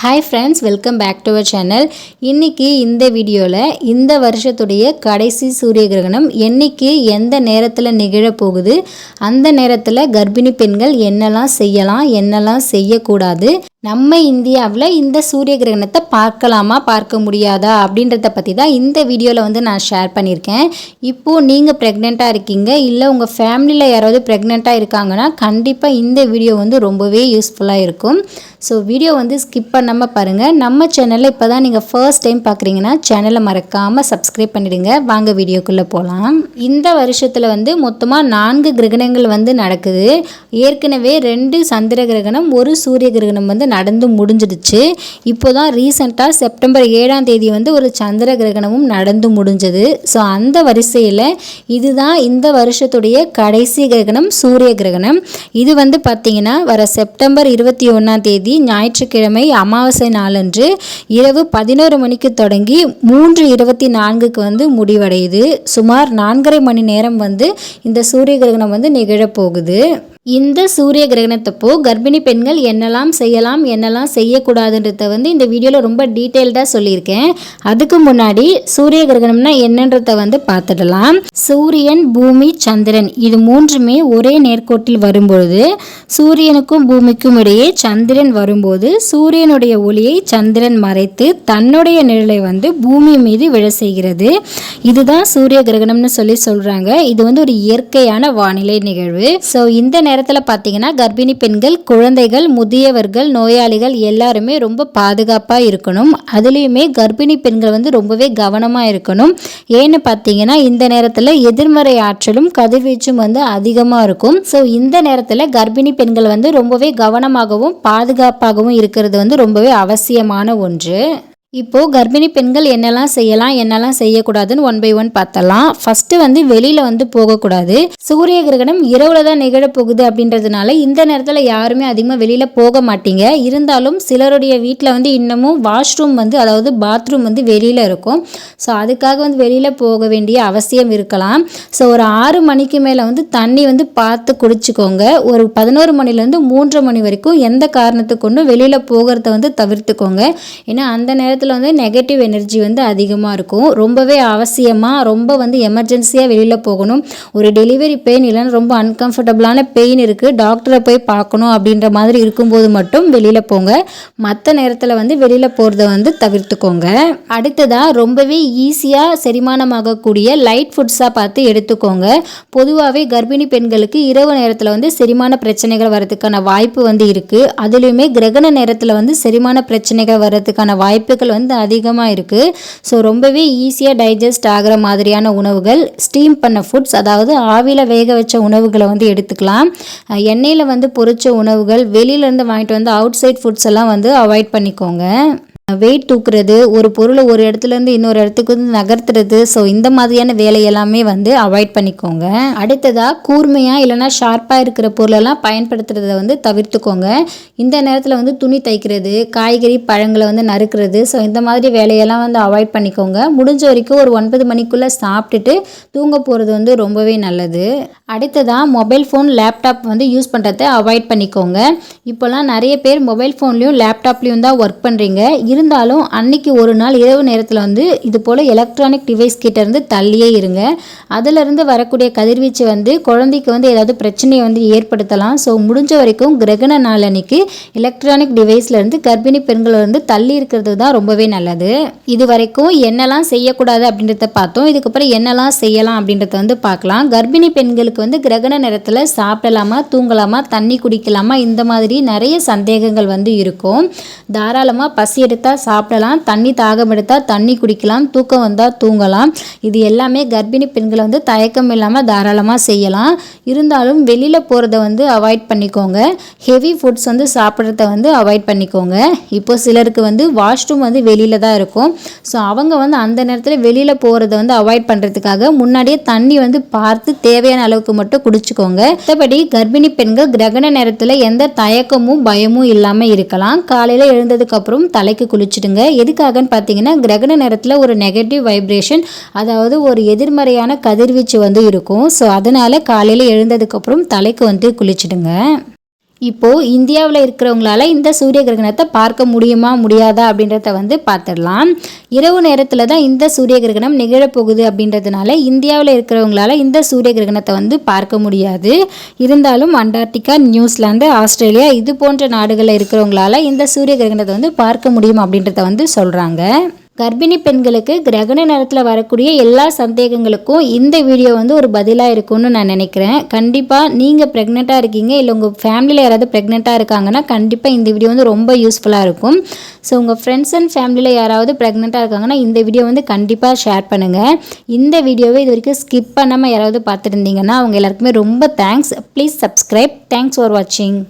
Hi friends, welcome back to our channel. இன்றைக்கி இந்த வீடியோவில் இந்த வருஷத்துடைய கடைசி சூரிய கிரகணம் என்றைக்கு எந்த நேரத்தில் நிகழப்போகுது, அந்த நேரத்தில் கர்ப்பிணி பெண்கள் என்னெல்லாம் செய்யலாம் என்னெல்லாம் செய்யக்கூடாது, நம்ம இந்தியாவில் இந்த சூரிய கிரகணத்தை பார்க்கலாமா பார்க்க முடியாதா அப்படின்றத பற்றி தான் இந்த வீடியோவில் நான் ஷேர் பண்ணியிருக்கேன். இப்போது நீங்கள் ப்ரெக்னெண்ட்டாக இருக்கீங்க, இல்லை உங்கள் ஃபேமிலியில் யாராவது ப்ரெக்னெண்ட்டாக இருக்காங்கன்னா கண்டிப்பாக இந்த வீடியோ ரொம்பவே யூஸ்ஃபுல்லாக இருக்கும். ஸோ வீடியோ ஸ்கிப் பண்ணாமல் பாருங்கள். நம்ம சேனலில் இப்போ தான் நீங்கள் ஃபர்ஸ்ட் டைம் பார்க்குறீங்கன்னா சேனலை மறக்காமல் சப்ஸ்கிரைப் பண்ணிவிடுங்க. வாங்க வீடியோக்குள்ளே போகலாம். இந்த வருஷத்தில் மொத்தமாக 4 கிரகணங்கள் நடக்குது. ஏற்கனவே 2 சந்திர கிரகணம், 1 சூரிய கிரகணம் நடந்து முடிஞ்சிடுச்சு. இப்போ தான் ரீசெண்டாக செப்டம்பர் 7ஆம் தேதி ஒரு சந்திர கிரகணமும் நடந்து முடிஞ்சது. ஸோ அந்த வரிசையில் இதுதான் இந்த வருஷத்துடைய கடைசி கிரகணம், சூரிய கிரகணம். இது பார்த்திங்கன்னா வர செப்டம்பர் 21ஆம் தேதி ஞாயிற்றுக்கிழமை அமாவாசை நாளன்று இரவு 11 மணிக்கு தொடங்கி 3:24க்கு முடிவடையுது. சுமார் 4.5 மணி நேரம் இந்த சூரிய கிரகணம் நிகழப்போகுது. இந்த சூரிய கிரகணத்தப்போ கர்ப்பிணி பெண்கள் என்னெல்லாம் செய்யலாம் என்னெல்லாம் செய்யக்கூடாதுன்றத இந்த வீடியோவில் ரொம்ப டீட்டெயில்டாக சொல்லியிருக்கேன். அதுக்கு முன்னாடி சூரிய கிரகணம்னா என்னன்றத பார்த்துடலாம். சூரியன், பூமி, சந்திரன் இது மூன்றுமே ஒரே நேர்கோட்டில் வரும்பொழுது, சூரியனுக்கும் பூமிக்கும் இடையே சந்திரன் வரும்போது சூரியனுடைய ஒளியை சந்திரன் மறைத்து தன்னுடைய நிழலை பூமி மீது விழ செய்கிறது. இதுதான் சூரிய கிரகணம்னு சொல்கிறாங்க. இது ஒரு இயற்கையான வானிலை நிகழ்வு. ஸோ இந்த நேரத்தில் பார்த்தீங்கன்னா கர்ப்பிணி பெண்கள், குழந்தைகள், முதியவர்கள், நோயாளிகள் எல்லாருமே ரொம்ப பாதுகாப்பாக இருக்கணும். அதுலேயுமே கர்ப்பிணி பெண்கள் ரொம்பவே கவனமாக இருக்கணும். ஏன்னு பார்த்தீங்கன்னா இந்த நேரத்தில் எதிர்மறை ஆற்றலும் கதிர்வீச்சும் அதிகமாக இருக்கும். ஸோ இந்த நேரத்தில் கர்ப்பிணி பெண்கள் ரொம்பவே கவனமாகவும் பாதுகாப்பாகவும் இருக்கிறது ரொம்பவே அவசியமான ஒன்று. இப்போது கர்ப்பிணி பெண்கள் என்னெல்லாம் செய்யலாம் என்னெல்லாம் செய்யக்கூடாதுன்னு 1 by 1 பார்த்தலாம். ஃபஸ்ட்டு வெளியில் போகக்கூடாது. சூரிய கிரகணம் இரவில் தான் நிகழப்போகுது அப்படின்றதுனால இந்த நேரத்தில் யாருமே அதிகமாக வெளியில் போக மாட்டீங்க. இருந்தாலும் சிலருடைய வீட்டில் இன்னமும் வாஷ்ரூம் அதாவது பாத்ரூம் வெளியில் இருக்கும். ஸோ அதுக்காக வெளியில் போக வேண்டிய அவசியம் இருக்கலாம். ஸோ ஒரு 6 மணிக்கு மேலே தண்ணி பார்த்து குடிச்சிக்கோங்க. ஒரு 11 மணிலேருந்து 3 மணி வரைக்கும் எந்த காரணத்துக்கு கொண்டும் வெளியில் போகிறத தவிர்த்துக்கோங்க. ஏன்னா அந்த நேரத்தில் நெகட்டிவ் எனர்ஜி அதிகமாக இருக்கும். ரொம்பவே அவசியமாக ரொம்ப எமர்ஜென்சியாக வெளியில் போகணும். ஒரு டெலிவரி பெயின் இல்லைன்னா ரொம்ப அன்கம்ஃபர்டபுளான பெயின் இருக்குது, டாக்டரை போய் பார்க்கணும் அப்படின்ற மாதிரி இருக்கும்போது மட்டும் வெளியில் போங்க. மற்ற நேரத்தில் வெளியில் போகிறத தவிர்த்துக்கோங்க. அடுத்ததாக ரொம்பவே ஈஸியாக செரிமானமாகக்கூடிய லைட் ஃபுட்ஸாக பார்த்து எடுத்துக்கோங்க. பொதுவாகவே கர்ப்பிணி பெண்களுக்கு இரவு நேரத்தில் செரிமான பிரச்சனைகள் வர்றதுக்கான வாய்ப்பு இருக்குது. அதுலேயுமே கிரகண நேரத்தில் செரிமான பிரச்சனைகள் வர்றதுக்கான வாய்ப்புகள் அதிகமாக இருக்குது. ஸோ ரொம்பவே ஈஸியாக டைஜஸ்ட் ஆகிற மாதிரியான உணவுகள், ஸ்டீம் பண்ண ஃபுட்ஸ் அதாவது ஆவியில் வேக வச்ச உணவுகளை எடுத்துக்கலாம். எண்ணெயில் பொரிச்ச உணவுகள், வெளியிலேருந்து வாங்கிட்டு அவுட் சைட் ஃபுட்ஸ் எல்லாம் அவாய்ட் பண்ணிக்கோங்க. வெயிட் தூக்குறது, ஒரு பொருளை ஒரு இடத்துலேருந்து இன்னொரு இடத்துக்கு நகர்த்துறது, ஸோ இந்த மாதிரியான வேலையெல்லாமே அவாய்ட் பண்ணிக்கோங்க. அடுத்ததாக கூர்மையாக இல்லைனா ஷார்ப்பாக இருக்கிற பொருளெல்லாம் பயன்படுத்துறதை தவிர்த்துக்கோங்க. இந்த நேரத்தில் துணி தைக்கிறது, காய்கறி பழங்களை நறுக்கிறது, ஸோ இந்த மாதிரி வேலையெல்லாம் அவாய்ட் பண்ணிக்கோங்க. முடிஞ்ச வரைக்கும் ஒரு 9 மணிக்குள்ளே சாப்பிட்டுட்டு தூங்க போகிறது ரொம்பவே நல்லது. அடுத்ததாக மொபைல் ஃபோன், லேப்டாப் யூஸ் பண்ணுறதை அவாய்ட் பண்ணிக்கோங்க. இப்போலாம் நிறைய பேர் மொபைல் ஃபோன்லேயும் லேப்டாப்லேயும் தான் ஒர்க் பண்ணுறீங்க. இருந்தாலும் அன்னைக்கு ஒரு நாள் இரவு நேரத்தில் இது போல் எலக்ட்ரானிக் டிவைஸ் கிட்டேருந்து தள்ளியே இருங்க. அதிலிருந்து வரக்கூடிய கதிர்வீச்சு குழந்தைக்கு ஏதாவது பிரச்சனையை ஏற்படுத்தலாம். ஸோ முடிஞ்ச வரைக்கும் கிரகண நாள் அன்னைக்கு எலக்ட்ரானிக் டிவைஸ்லேருந்து கர்ப்பிணி பெண்கள் தள்ளி இருக்கிறது தான் ரொம்பவே நல்லது. இது வரைக்கும் என்னெல்லாம் செய்யக்கூடாது அப்படின்றத பார்த்தோம். இதுக்கப்புறம் என்னெல்லாம் செய்யலாம் அப்படின்றத பார்க்கலாம். கர்ப்பிணி பெண்களுக்கு கிரகண நேரத்தில் சாப்பிடலாமா, தூங்கலாமா, தண்ணி குடிக்கலாமா, இந்த மாதிரி நிறைய சந்தேகங்கள் இருக்கும். தாராளமாக பசி எடுத்தால் சாப்பிடலாம், தண்ணி தாகம் எடுத்தால் தண்ணி குடிக்கலாம், தூக்கம் வந்தால் தூங்கலாம். இது எல்லாமே கர்ப்பிணி பெண்கள் தயக்கம் இல்லாமல் தாராளமாக செய்யலாம். இருந்தாலும் வெளியில் போகிறத அவாய்ட் பண்ணிக்கோங்க. ஹெவி ஃபுட்ஸ் சாப்பிட்றத அவாய்ட் பண்ணிக்கோங்க. இப்போ சிலருக்கு வாஷ்ரூம் வெளியில் தான் இருக்கும். ஸோ அவங்க அந்த நேரத்தில் வெளியில் போகிறத அவாய்ட் பண்ணுறதுக்காக முன்னாடியே தண்ணி பார்த்து தேவையான அளவுக்கு மட்டும் குடிச்சுக்கோங்க. மற்றபடி கர்ப்பிணி பெண்கள் கிரகண நேரத்தில் எந்த தயக்கமும் பயமும் இல்லாமல் இருக்கலாம். காலையில் எழுந்ததுக்கு அப்புறம் தலைக்கு குளிச்சுடுங்க. எதுக்காகன்னு பார்த்தீங்கன்னா கிரகண நேரத்தில் ஒரு நெகட்டிவ் வைப்ரேஷன் அதாவது ஒரு எதிர்மறையான கதிர்வீச்சு இருக்கும். ஸோ அதனால் காலையில் எழுந்ததுக்கப்புறம் தலைக்கு குளிச்சுடுங்க. இப்போது இந்தியாவில் இருக்கிறவங்களால இந்த சூரிய கிரகணத்தை பார்க்க முடியுமா முடியாதா அப்படின்றத வந்து பார்த்துடலாம். இரவு நேரத்தில் தான் இந்த சூரிய கிரகணம் நிகழப்போகுது அப்படின்றதுனால இந்தியாவில் இருக்கிறவங்களால இந்த சூரிய கிரகணத்தை வந்து பார்க்க முடியாது. இருந்தாலும் அண்டார்டிகா, நியூசிலாந்து, ஆஸ்திரேலியா இது போன்ற நாடுகளில் இருக்கிறவங்களால இந்த சூரிய கிரகணத்தை வந்து பார்க்க முடியும் அப்படின்றத வந்து சொல்கிறாங்க. கர்ப்பிணி பெண்களுக்கு கிரகண நேரத்தில் வரக்கூடிய எல்லா சந்தேகங்களுக்கும் இந்த வீடியோ வந்து ஒரு பதிலாக இருக்கும்னு நான் நினைக்கிறேன். கண்டிப்பாக நீங்கள் ப்ரெக்னெண்ட்டாக இருக்கீங்க, இல்லை உங்கள் ஃபேமிலியில் யாராவது ப்ரெக்னெண்ட்டாக இருக்காங்கன்னா கண்டிப்பாக இந்த வீடியோ வந்து ரொம்ப யூஸ்ஃபுல்லாக இருக்கும். ஸோ உங்கள் ஃப்ரெண்ட்ஸ் அண்ட் ஃபேமிலியில் யாராவது ப்ரெக்னெண்ட்டாக இருக்காங்கன்னா இந்த வீடியோ வந்து கண்டிப்பாக ஷேர் பண்ணுங்கள். இந்த வீடியோவை இது வரைக்கும் ஸ்கிப் பண்ணாமல் யாராவது பார்த்துருந்தீங்கன்னா அவங்க எல்லாருக்குமே ரொம்ப thanks. Please subscribe. Thanks for வாட்சிங்.